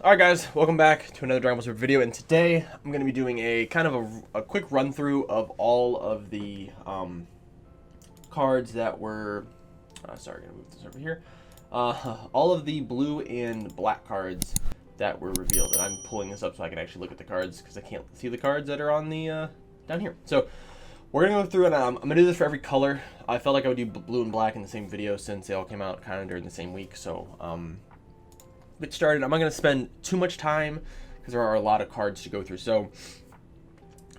Alright guys, welcome back to another Dragon Ball Super video, and today I'm going to be doing a kind of a quick run through of all of the cards that were, sorry, I'm going to move this over here, all of the blue and black cards that were revealed, and I'm pulling this up so I can actually look at the cards because I can't see the cards that are on the, down here. So we're going to go through, and I'm going to do this for every color. I felt like I would do blue and black in the same video since they all came out kind of during the same week, so get started. I'm not going to spend too much time because there are a lot of cards to go through. So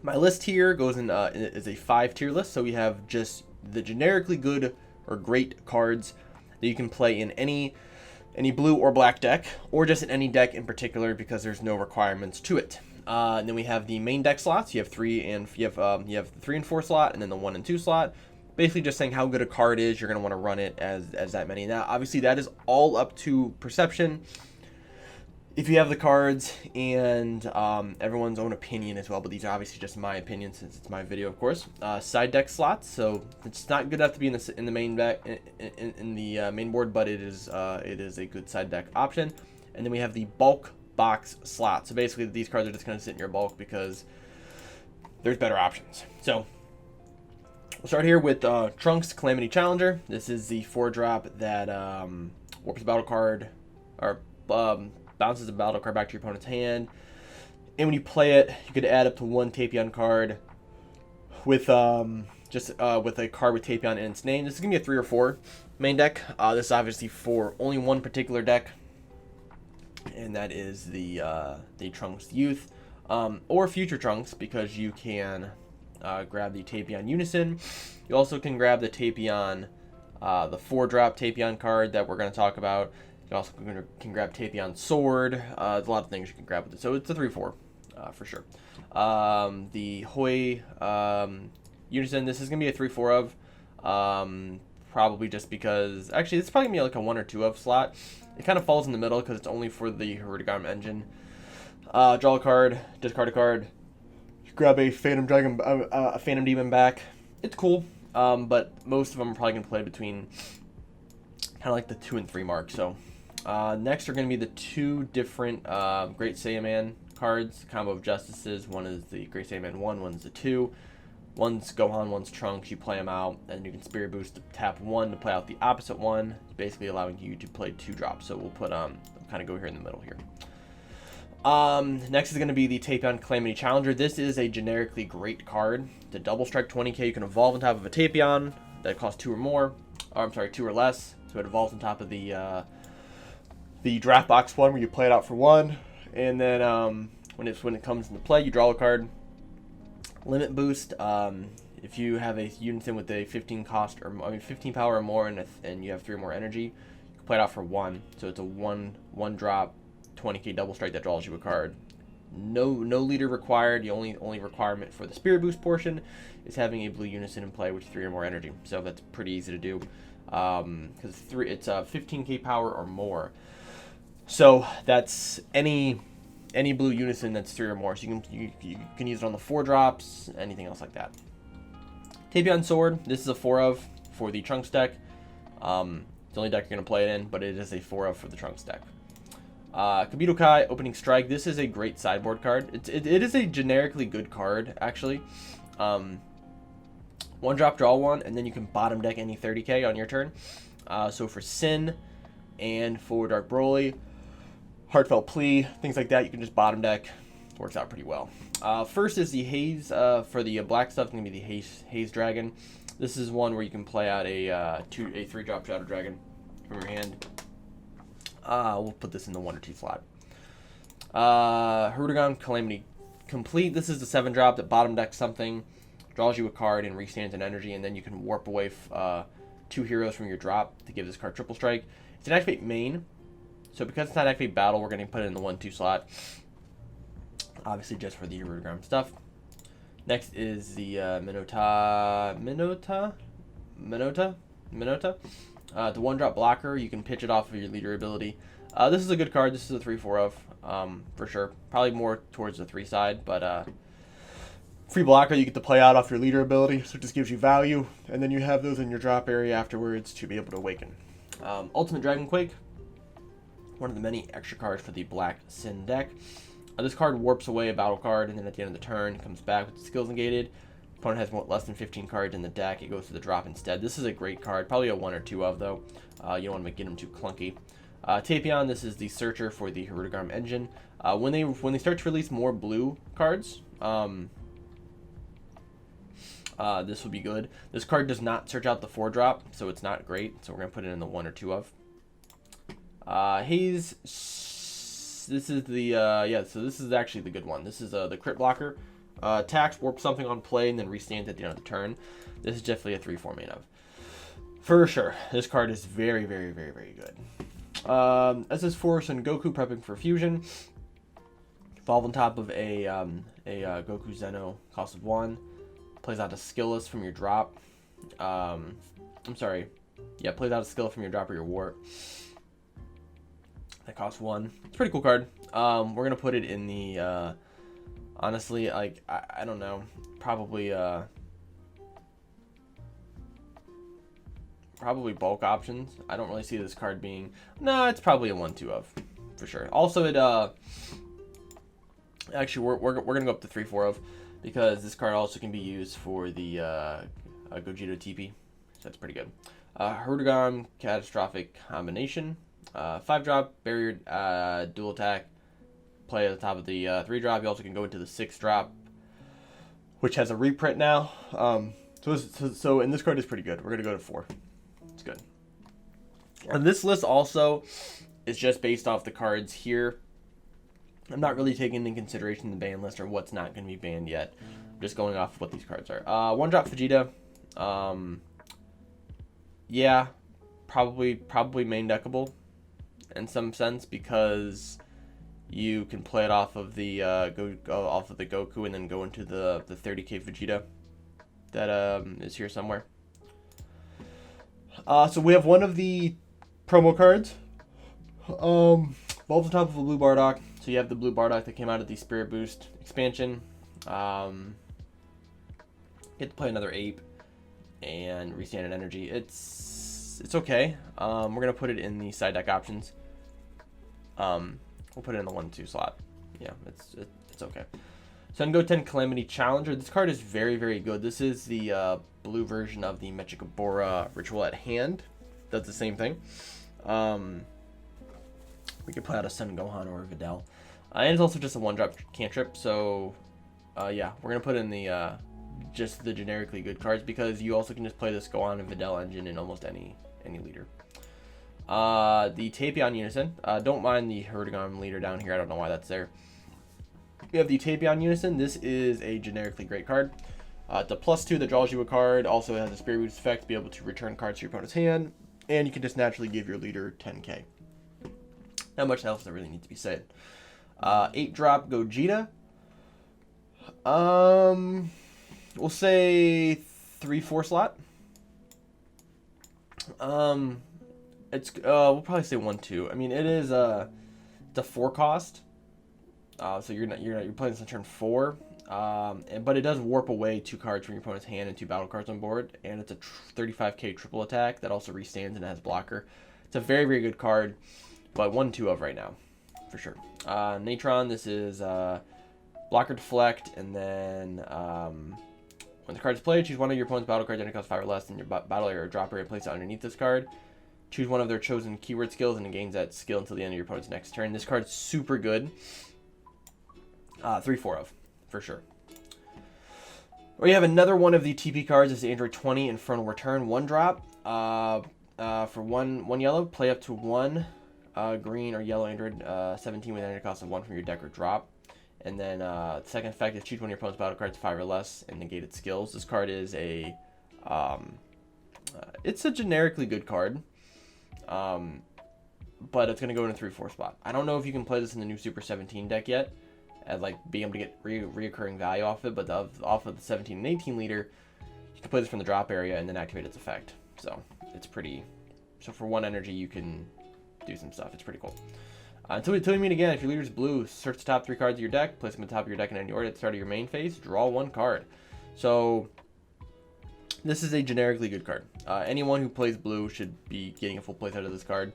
my list here goes in is a 5-tier list. So we have just the generically good or great cards that you can play in any blue or black deck, or just in any deck in particular because there's no requirements to it. And then we have the main deck slots. You have you have the 3 and 4 slot, and then the 1 and 2 slot. Basically just saying how good a card is. You're going to want to run it as that many. Now, obviously, that is all up to perception. If you have the cards and everyone's own opinion as well, but these are obviously just my opinion since it's my video, of course. Side deck slots, so it's not good enough to be in the main deck in the main board, but it is a good side deck option. And then we have the bulk box slot. So basically, these cards are just going to sit in your bulk because there's better options. So we'll start here with Trunks Calamity Challenger. This is the 4-drop that warps a battle card or bounces a battle card back to your opponent's hand, and when you play it, you could add up to 1 Tapion card with with a card with Tapion in its name. This is gonna be a 3 or 4 main deck. This is obviously for only one particular deck, and that is the Trunks Youth or Future Trunks, because you can grab the Tapion Unison. You also can grab the Tapion, the 4-drop Tapion card that we're gonna talk about. You also can grab Typion Sword. There's a lot of things you can grab with it. So it's a 3-4 for sure. The Hoi Unison, this is going to be a 3-4 of. Probably just because, actually, it's probably going to be like a 1 or 2 of slot. It kind of falls in the middle because it's only for the Hirudegarm engine. Draw a card, discard a card. You grab a Phantom Dragon, a Phantom Demon back. It's cool, but most of them are probably going to play between kind of like the 2 and 3 mark. So next are going to be the 2 different Great Saiyaman cards, combo of Justices. One is the Great Saiyaman 1, one's the 2. One's Gohan, one's Trunks. You play them out, and you can Spirit Boost to tap 1 to play out the opposite one, basically allowing you to play 2 drops. So we'll put kind of go here in the middle here. Next is going to be the Tapion Calamity Challenger. This is a generically great card. It's a double strike 20k. You can evolve on top of a Tapion that costs 2 or more. Or, I'm sorry, 2 or less. So it evolves on top of the draft box one where you play it out for 1, and then when it comes into play, you draw a card. Limit boost. If you have a unison with a 15 power or more, and you have 3 or more energy, you can play it out for 1. So it's a one drop 20k double strike that draws you a card. No leader required. The only requirement for the Spirit Boost portion is having a blue unison in play with 3 or more energy. So that's pretty easy to do. Because it's 15k power or more, so that's any blue unison that's 3 or more. So you can use it on the 4 drops, anything else like that. Typion Sword. This is a 4 of for the Trunks deck. It's the only deck you're gonna play it in, but it is a 4 of for the Trunks deck. Kabutokai Opening Strike. This is a great sideboard card. It is a generically good card actually. 1 drop, draw 1, and then you can bottom deck any 30k on your turn. So for Sin and for Dark Broly, Heartfelt Plea, things like that, you can just bottom deck. Works out pretty well. First is the Haze, for the black stuff, it's going to be the Haze Dragon. This is one where you can play out a 3-drop Shadow Dragon from your hand. We'll put this in the 1 or 2 slot. Hirudegarm Calamity Complete. This is the 7-drop that bottom decks something, draws you a card and restands an energy, and then you can warp away 2 heroes from your drop to give this card triple strike. It's an activate main, so because it's not activate battle, we're going to put it in the 1-2 slot. Obviously just for the Hirudegarm stuff. Next is the Minota. The 1-drop blocker. You can pitch it off of your leader ability. This is a good card. This is a 3-4 of, for sure. Probably more towards the 3 side, but free blocker you get to play out off your leader ability, so it just gives you value, and then you have those in your drop area afterwards to be able to awaken. Ultimate Dragon Quake. one of the many extra cards for the Black Sin deck. This card warps away a battle card, and then at the end of the turn, it comes back with the skills negated. Opponent has less than 15 cards in the deck. It goes to the drop instead. This is a great card, probably a 1 or 2 of, though. You don't want to get them too clunky. Tapion, this is the searcher for the Harutogarm engine. When they start to release more blue cards, this will be good. This card does not search out the 4-drop, so it's not great. So we're going to put it in the 1 or 2 of. Haze, this is the, so this is actually the good one. This is the crit blocker. Attacks, warp something on play, and then restands at the end of the turn. This is definitely a 3-4 main of. For sure. This card is very, very, very, very good. SS4 Sengoku prepping for fusion. Evolve on top of a Goku Zeno, cost of 1. Plays out a skillless from your drop. I'm sorry. Yeah, plays out a skill from your drop or your warp. That costs 1. It's a pretty cool card. We're going to put it in the... honestly, like, I don't know. Probably bulk options. I don't really see this card being... No, it's probably a 1-2 of, for sure. Also, it... Actually, we're going to go up to 3-4 of, because this card also can be used for the Gogeta TP. So that's pretty good. Harutogarm, Catastrophic Combination. 5-drop, barrier, dual attack. Play at the top of the 3-drop. You also can go into the 6-drop, which has a reprint now. And this card is pretty good. We're going to go to 4. It's good. And this list also is just based off the cards here. I'm not really taking into consideration the ban list or what's not going to be banned yet. I'm just going off of what these cards are. 1-drop Vegeta. Yeah, probably main deckable in some sense, because you can play it off of the off of the Goku and then go into the 30k Vegeta that is here somewhere. So we have one of the promo cards. Evolves on top of a blue Bardock. So you have the blue Bardock that came out of the Spirit Boost expansion. Get to play another ape and restand an energy. It's okay. We're gonna put it in the side deck options. We'll put it in the 1-2 slot. Yeah, it's okay. Sengoku Calamity Challenger. This card is very, very good. This is the blue version of the Mechikabura Ritual at Hand. Does the same thing. We could play out a Sun Gohan or a Videl. And it's also just a 1-drop cantrip. So, yeah, we're going to put in the just the generically good cards, because you also can just play this Gohan and Videl engine in almost any leader. The Tapion Unison. Don't mind the Harutogarm leader down here. I don't know why that's there. We have the Tapion Unison. This is a generically great card. It's a +2 that draws you a card. Also has a Spirit Boost effect to be able to return cards to your opponent's hand. And you can just naturally give your leader 10k. Not much else that really needs to be said. 8-drop Gogeta. We'll say 3-4 slot. It's we'll probably say 1-2. I mean, it is it's a 4 cost. So you're playing this on turn 4. But it does warp away 2 cards from your opponent's hand and 2 battle cards on board, and it's a 35k triple attack that also restands and has blocker. It's a very, very good card, but 1-2 of right now, for sure. Natron, this is blocker deflect, and then when the card is played, choose one of your opponent's battle cards that costs 5 or less in your battle area or drop area, place it underneath this card. Choose one of their chosen keyword skills, and it gains that skill until the end of your opponent's next turn. This card's super good. 3-4 of, for sure. We have another one of the TP cards. This is Android 20 Infernal Return, 1-drop. For one yellow, play up to 1 green or yellow Android 17 with an energy cost of 1 from your deck or drop. And then second effect is choose one of your opponent's battle cards 5 or less and negate its skills. This card is a it's a generically good card. But it's going to go in a 3-4 spot. I don't know if you can play this in the new Super 17 deck yet, as like being able to get reoccurring value off it, but off of the 17 and 18 leader, you can play this from the drop area and then activate its effect. So it's pretty. So for 1 energy, you can do some stuff. It's pretty coll. Until we meet again, if your leader's blue, search the top 3 cards of your deck, place them at the top of your deck in any order at the start of your main phase, draw 1 card. So this is a generically good card. Anyone who plays blue should be getting a full playset of this card.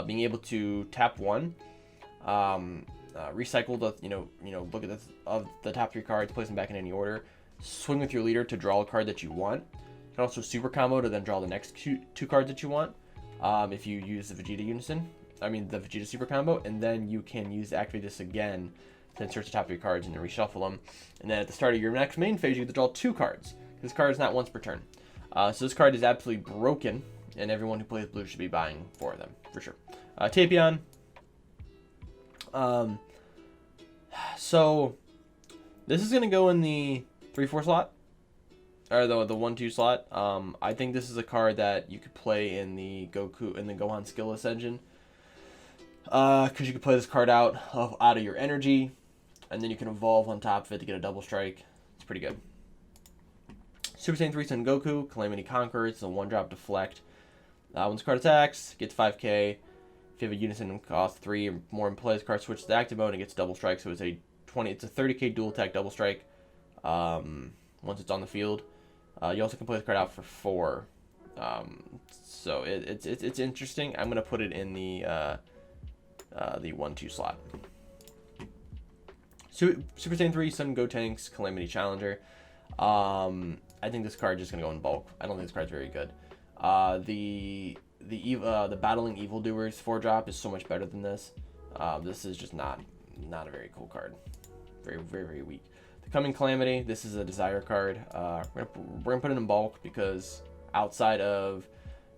being able to tap 1, recycle the look at this of the top 3 cards, place them back in any order, swing with your leader to draw a card that you want. You can also super combo to then draw the next 2 cards that you want. If you use the the Vegeta super combo, and then you can activate this again to insert the top 3 cards and then reshuffle them. And then at the start of your next main phase, you get to draw 2 cards. This card is not once per turn. So this card is absolutely broken, and everyone who plays blue should be buying 4 of them for sure. Tapion. So this is gonna go in the 3-4 slot, or the 1-2 slot. I think this is a card that you could play in the Goku and the Gohan Skill Ascension, because you could play this card out of your energy, and then you can evolve on top of it to get a double strike. It's pretty good. Super Saiyan 3 Sengoku, Calamity Conqueror. It's a 1-drop deflect. When this card attacks, gets 5k. If you have a unison and cost 3 or more in play, this card switches to active mode and gets double strike. So it's a 30k dual attack double strike. Once it's on the field, you also can play this card out for 4. So it's interesting. I'm gonna put it in the 1-2 slot. Super Saiyan 3 Sun Gotenks Calamity Challenger. I think this card is just gonna go in bulk. I don't think this card's very good. The Battling Evildoers 4-drop is so much better than this. This is just not a very cool card. Very weak. The Coming Calamity. This is a Desire card. We're gonna put it in bulk because outside of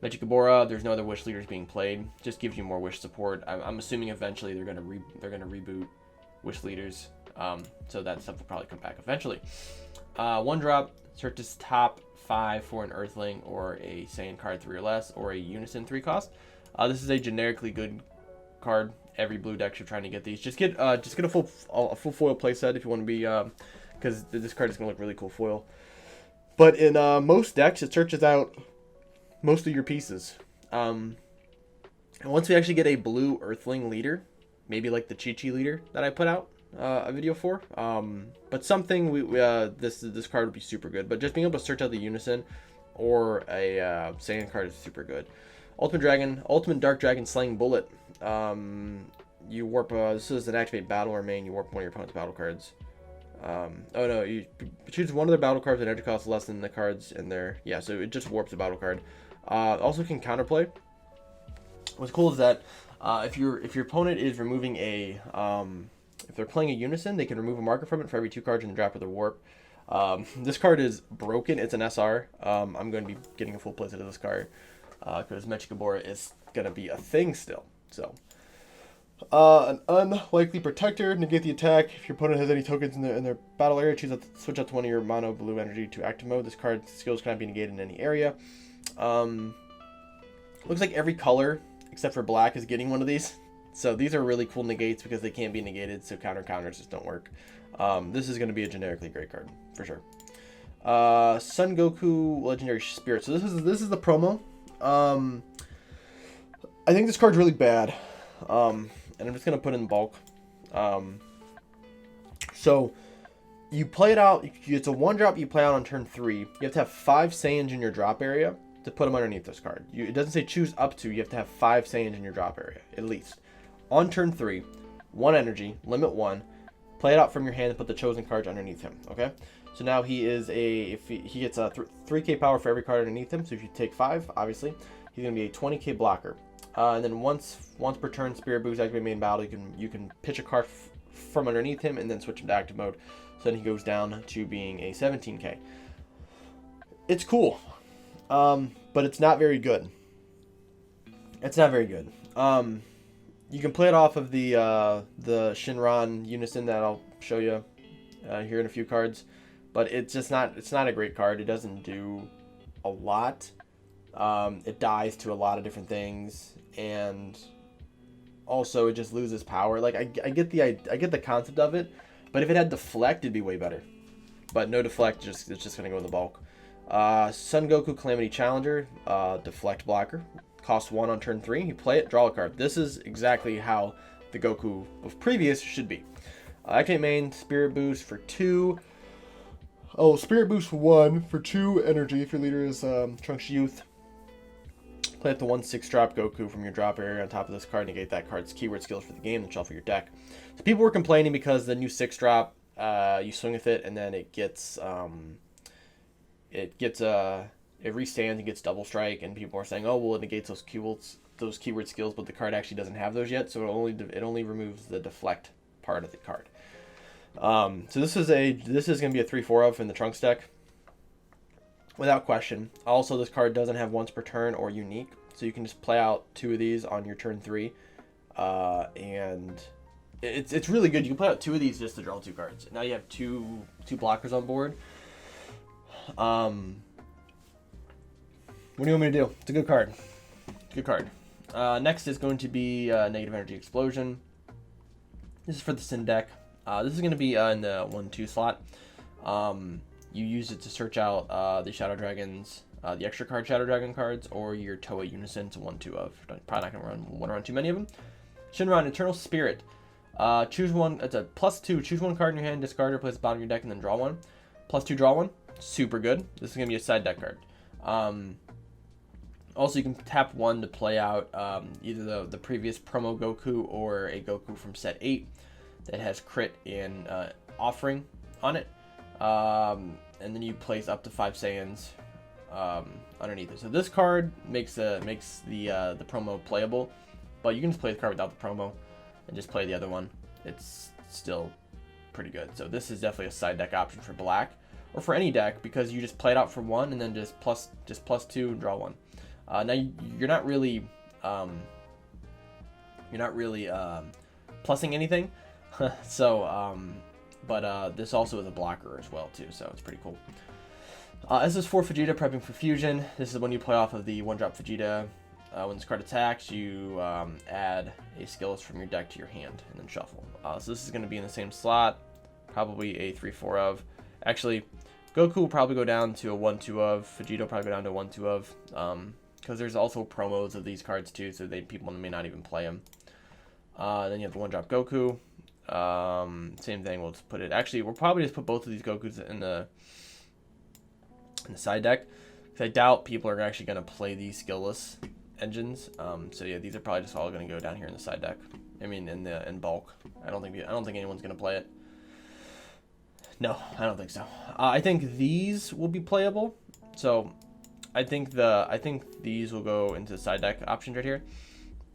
Mechikabura, there's no other Wish leaders being played. Just gives you more Wish support. I'm assuming eventually they're gonna reboot Wish leaders. So that stuff will probably come back eventually. 1-drop. Searches top 5 for an Earthling or a Saiyan card 3 or less, or a Unison 3 cost. This is a generically good card. Every blue deck should try to get these. Just get a full foil playset if you want to be, because this card is gonna look really cool foil. But in most decks, it searches out most of your pieces. And once we actually get a blue Earthling leader, maybe like the Chi-Chi leader that I put out a video for, but something this card would be super good. But just being able to search out the Unison or a Saiyan card is super good. Ultimate Dark Dragon Slaying Bullet. You warp. This is an activate battle or main. You warp one of your opponent's battle cards. Oh no, you choose one of their battle cards with energy cost less than the cards in there. Yeah, so it just warps a battle card. Also can counterplay. What's cool is that if your opponent is removing a if they're playing a Unison, they can remove a marker from it for every 2 cards in the draft with a warp. This card is broken. It's an SR. I'm going to be getting a full playset of this card because Mechikabura is going to be a thing still. So, an Unlikely Protector. Negate the attack. If your opponent has any tokens in their battle area, switch out to one of your mono blue energy to active mode. This card's skills cannot be negated in any area. Looks like every color except for black is getting one of these. So these are really cool negates because they can't be negated, so counters just don't work. This is going to be a generically great card for sure. Sengoku Legendary Spirit. So this is the promo. I think this card's really bad, and I'm just going to put it in bulk. So you play it out. It's a 1-drop you play out on turn 3. You have to have 5 Saiyans in your drop area to put them underneath this card. It doesn't say choose up to. You have to have 5 Saiyans in your drop area at least. On turn 3, 1 energy, limit 1, play it out from your hand and put the chosen cards underneath him, okay? So now he is he gets a 3k power for every card underneath him, so if you take 5, obviously, he's going to be a 20k blocker. And then once per turn, Spirit Boost activate main battle, you can pitch a card from underneath him and then switch him to active mode. So then he goes down to being a 17k. It's cool, but it's not very good. It's not very good. You can play it off of the Shinron Unison that I'll show you here in a few cards, but it's not a great card. It doesn't do a lot. It dies to a lot of different things, and also it just loses power. Like I get the concept of it, but if it had deflect, it'd be way better. But no deflect, it's just gonna go in the bulk. Sengoku Calamity Challenger, deflect blocker. Cost 1 on turn 3. You play it, draw a card. This is exactly how the Goku of previous should be. Activate main, Spirit Boost for 2. Oh, Spirit Boost 1 for 2 energy if your leader is Trunks Youth. Play up the 1/6 drop Goku from your drop area on top of this card, negate that card's keyword skills for the game, and shuffle your deck. So people were complaining because the new 6 drop, you swing with it, and then it restands and gets double strike, and people are saying, oh, well, it negates those keyword skills, but the card actually doesn't have those yet, so it only removes the deflect part of the card. So this is going to be a 3/4 of in the Trunks deck, without question. Also, this card doesn't have once per turn or unique, so you can just play out 2 of these on your turn 3, and it's really good. You can play out 2 of these just to draw 2 cards. Now you have two blockers on board. What do you want me to do? It's a good card. Good card. Next is going to be Negative Energy Explosion. This is for the Sin deck. This is going to be in the 1/2 slot. You use it to search out the Shadow Dragons, the extra card Shadow Dragon cards, or your Toa Unison. It's a 1/2 of. Probably not going to want to run too many of them. Shinron, Eternal Spirit. Choose one. It's a +2. Choose one card in your hand, discard or place at the bottom of your deck, and then draw one. +2, draw one. Super good. This is going to be a side deck card. Also, you can tap 1 to play out either the previous promo Goku or a Goku from set 8 that has crit and offering on it. And then you place up to 5 Saiyans underneath it. So this card makes the promo playable, but you can just play the card without the promo and just play the other one. It's still pretty good. So this is definitely a side deck option for black or for any deck, because you just play it out for 1 and then just +2 and draw 1. Now you're not really plussing anything. So but this also is a blocker as well too, so it's pretty cool. This is for Vegeta prepping for fusion. This is when you play off of the 1-drop Vegeta. When this card attacks, you add a skill list from your deck to your hand and then shuffle. So this is going to be in the same slot, probably a 3/4 of. Actually, Goku will probably go down to a 1/2 of. Vegeta will probably go down to a 1/2 of. Because there's also promos of these cards too, so people may not even play them. Then you have the 1-drop Goku. Same thing. We'll just put it. Actually, we'll probably just put both of these Gokus in the side deck, because I doubt people are actually going to play these skillless engines. So yeah, these are probably just all going to go down here in the side deck. I mean, in bulk. I don't think anyone's going to play it. No, I don't think so. I think these will be playable. So I think these will go into the side deck options right here.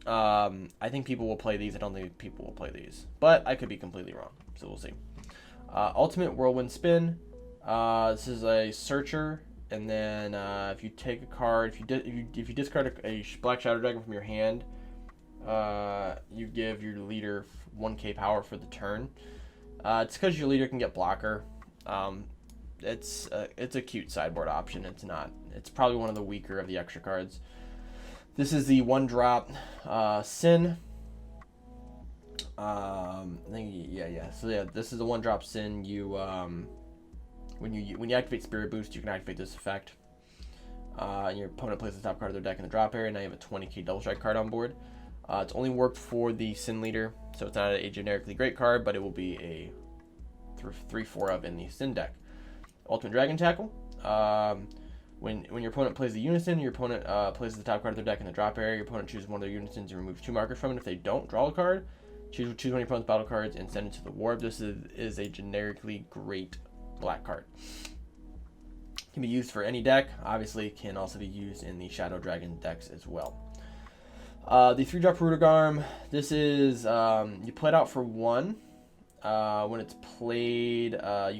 I think people will play these. I don't think people will play these, but I could be completely wrong, so we'll see. Ultimate Whirlwind Spin. This is a searcher, and then if you take a card, if you discard a Black Shadow Dragon from your hand, you give your leader 1k power for the turn. It's because your leader can get blocker. It's a cute sideboard option. It's probably one of the weaker of the extra cards. This is the 1-drop Sin. So yeah, this is the 1-drop Sin. You when you activate Spirit Boost, you can activate this effect. And your opponent places the top card of their deck in the drop area. Now you have a 20k double strike card on board. It's only worked for the Sin leader, so it's not a generically great card, but it will be a 3/4 of in the Sin deck. Ultimate Dragon Tackle. When your opponent plays the Unison, your opponent places the top card of their deck in the drop area. Your opponent chooses one of their Unisons and removes 2 markers from it. If they don't, draw a card. Choose one of your opponent's battle cards and send it to the Warp. This is a generically great black card. Can be used for any deck. Obviously, can also be used in the Shadow Dragon decks as well. The 3-drop Rudigarm. This is you play it out for 1. When it's played, let's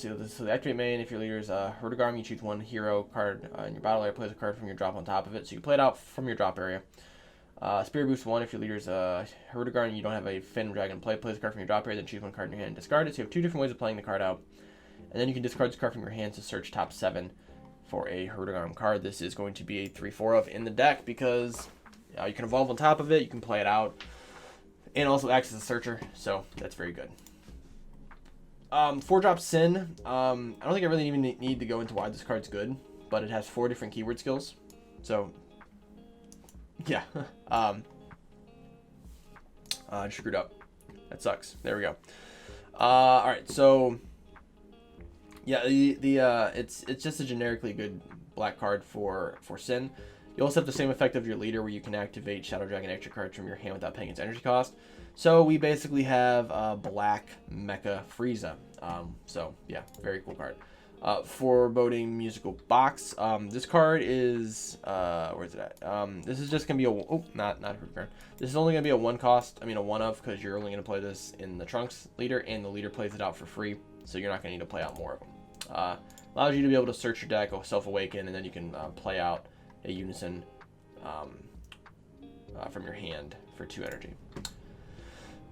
see. So the activate main, if your leader is Rudigarm, you choose 1 hero card in your battle area, plays a card from your drop on top of it. So you play it out from your drop area. Spirit Boost 1, if your leader is Rudigarm and you don't have a Phantom Dragon play, plays a card from your drop area, then choose 1 card in your hand and discard it. So you have 2 different ways of playing the card out. And then you can discard this card from your hand to search top 7 for a Rudigarm card. This is going to be a 3/4 of in the deck, because you can evolve on top of it, you can play it out, and also acts as a searcher, so that's very good. 4-drop Sin. I don't think I really even need to go into why this card's good, but it has 4 different keyword skills. So, yeah. I screwed up. That sucks. There we go. Alright, so, yeah, it's just a generically good black card for Sin. You also have the same effect of your leader, where you can activate Shadow Dragon extra cards from your hand without paying its energy cost. So we basically have black Mecha Frieza. So yeah, very cool card. Foreboding Musical Box. This card is where is it at? This is just gonna be a not a card. This is only gonna be a one of, because you're only gonna play this in the Trunks leader, and the leader plays it out for free, so you're not gonna need to play out more of them. Allows you to be able to search your deck, self awaken, and then you can play out a Unison from your hand for 2 energy.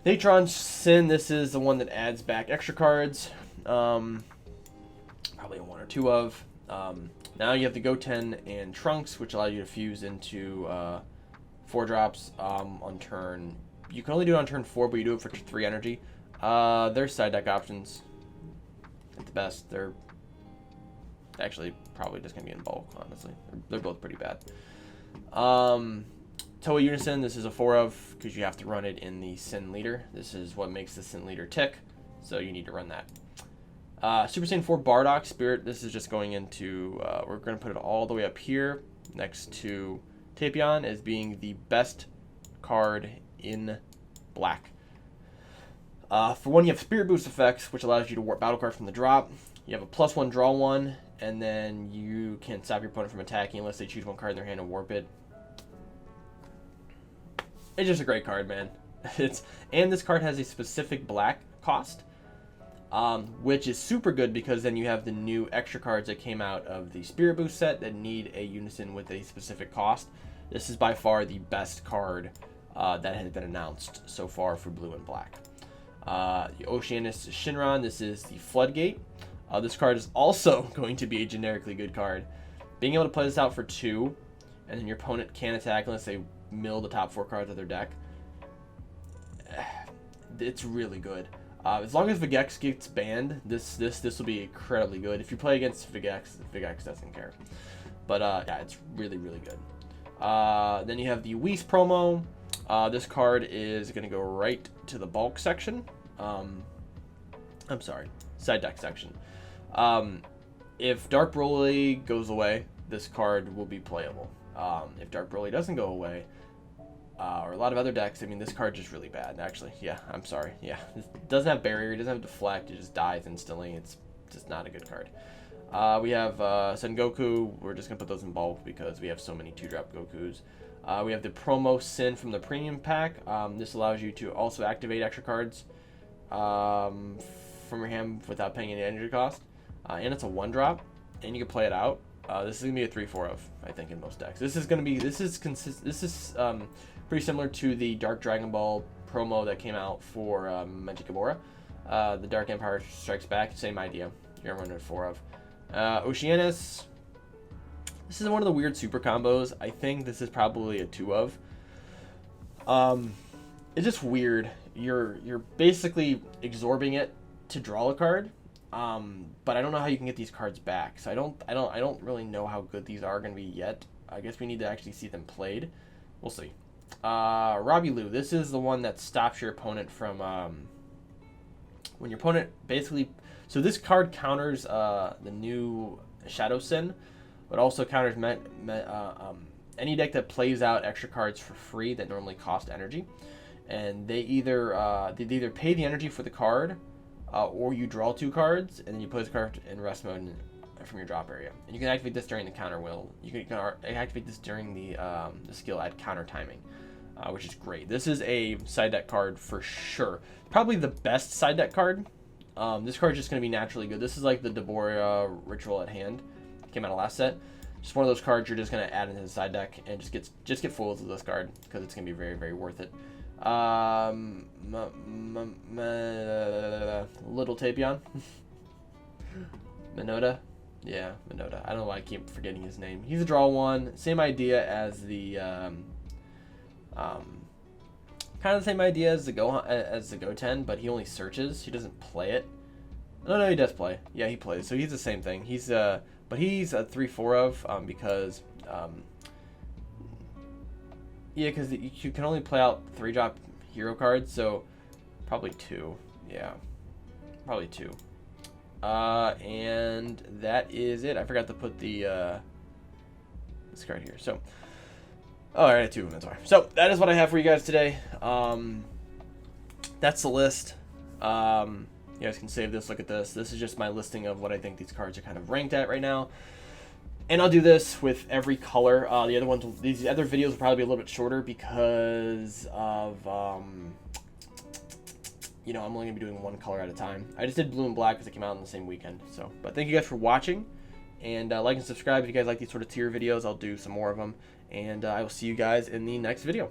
Natron Sin. This is the one that adds back extra cards. Probably a 1 or 2 of. Now you have the Goten and Trunks, which allow you to fuse into 4 drops on turn. You can only do it on turn 4, but you do it for 3 energy. There's side deck options. At the best, they're actually probably just gonna be in bulk. Honestly, they're both pretty bad. Toei Unison. This is a 4 of, because you have to run it in the Sin leader. This is what makes the Sin leader tick, so you need to run that. Super Saiyan 4 Bardock Spirit. This is just going into, we're going to put it all the way up here next to Tapion as being the best card in black. For one, you have Spirit Boost effects, which allows you to warp battle cards from the drop. You have a +1 draw 1, and then you can stop your opponent from attacking unless they choose 1 card in their hand and warp it. It's just a great card, man. And this card has a specific black cost. Which is super good, because then you have the new extra cards that came out of the Spirit Boost set that need a Unison with a specific cost. This is by far the best card that has been announced so far for blue and black. The Oceanus Shinron. This is the Floodgate. This card is also going to be a generically good card. Being able to play this out for 2, and then your opponent can't attack unless they mill the top 4 cards of their deck. It's really good. As long as Vegex gets banned, this will be incredibly good. If you play against Vegex doesn't care. But yeah, it's really, really good. Then you have the Whis Promo. This card is going to go right to the bulk section. I'm sorry, side deck section. If Dark Broly goes away, this card will be playable. If Dark Broly doesn't go away, or a lot of other decks, I mean, this card's just really bad. Actually, yeah, I'm sorry. Yeah, it doesn't have barrier, it doesn't have deflect, it just dies instantly. It's just not a good card. We have Sengoku. We're just going to put those in bulk because we have so many 2-drop Gokus. We have the Promo Sin from the premium pack. This allows you to also activate extra cards from your hand without paying any energy cost. And it's a 1-drop, and you can play it out. This is going to be a 3/4 of, I think, in most decks. This is pretty similar to the Dark Dragon Ball promo that came out for Magic Gamora. The Dark Empire Strikes Back, same idea. You're going to run a 4 of. Oceanus. This is one of the weird super combos. I think this is probably a 2 of. It's just weird. You're basically absorbing it to draw a card. But I don't know how you can get these cards back. So I don't really know how good these are going to be yet. I guess we need to actually see them played. We'll see. Robbie Lou. This is the one that stops your opponent from when your opponent basically. So this card counters the new Shadow Sin, but also counters any deck that plays out extra cards for free that normally cost energy, and they either pay the energy for the card, or you draw 2 cards and then you play this card in rest mode from your drop area. And you can activate this during the counter will. You can activate this during the skill at counter timing, which is great. This is a side deck card for sure. Probably the best side deck card. This card is just going to be naturally good. This is like the Deborah Ritual at Hand. Came out of last set. Just one of those cards you're just going to add into the side deck and just get full of this card because it's going to be very, very worth it. Little Tapion. Minota. Yeah, Minota. I don't know why I keep forgetting his name. He's a draw 1. Same idea as the kind of the same idea as the Goten, but he only searches. He doesn't play it. No, he does play. Yeah, he plays. So he's the same thing. He's but he's a 3/4 of because yeah, because you can only play out 3-drop hero cards, so probably 2. Yeah, probably 2. And that is it. I forgot to put the this card here. So, oh, I had 2 of them. Sorry. So that is what I have for you guys today. That's the list. You guys can save this. Look at this. This is just my listing of what I think these cards are kind of ranked at right now. And I'll do this with every color. These other videos will probably be a little bit shorter because of, you know, I'm only going to be doing 1 color at a time. I just did blue and black because it came out on the same weekend. So, but thank you guys for watching. And like and subscribe if you guys like these sort of tier videos. I'll do some more of them. And I will see you guys in the next video.